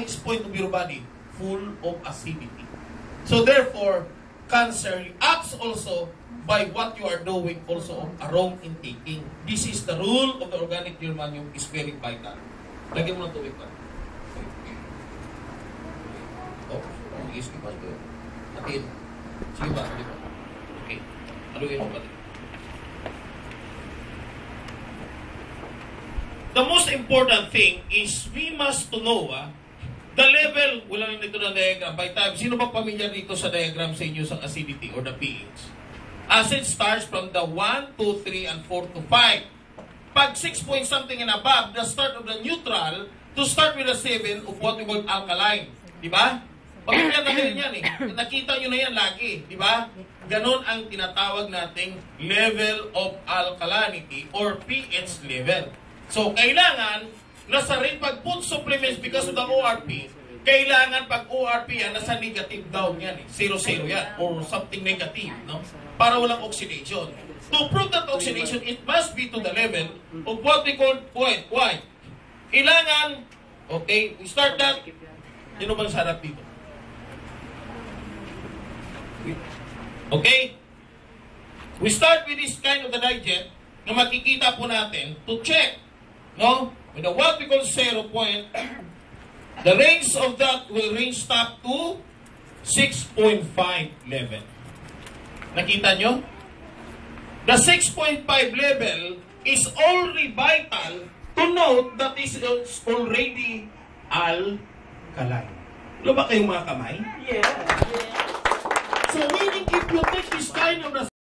highest point of your body, full of acidity. So therefore, cancer reacts also by what you are doing also of a wrong intaking. This is the rule of the organic germanium is very vital. Lagyan mo ng tubig pa. Oh, sige pa. Atin. Sige ba? Okay. Aluin mo pa. The most important thing is we must to know the level, wala nang dito na diagram, by time, sino ba pamilyar dito sa diagram sa inyo sa acidity or the pH? Acid starts from the 1, 2, 3, and 4 to 5. Pag 6 point something and above, the start of the neutral to start with the 7 of what we call alkaline. Diba? Pamilyar na kayo yan Nakita nyo na yan lagi. Diba? Ganon ang tinatawag nating level of alkalinity or pH level. So, kailangan, nasa rin pag food supplements because of the ORP, kailangan pag ORP yan, nasa negative down yan 0-0 yan, or something negative, no? Para walang oxidation. To prove that oxidation, it must be to the level of what we call white. Kailangan, okay, we start that, sino bang sarap dito? Okay? We start with this kind of the digest na makikita po natin to check. No? With the what we call 0 point, the range of that will range up to 6.5 level. Nakita nyo? The 6.5 level is already vital to note that is already alkaline. Wala ba kayong mga kamay? Yeah. So meaning if you take this kind of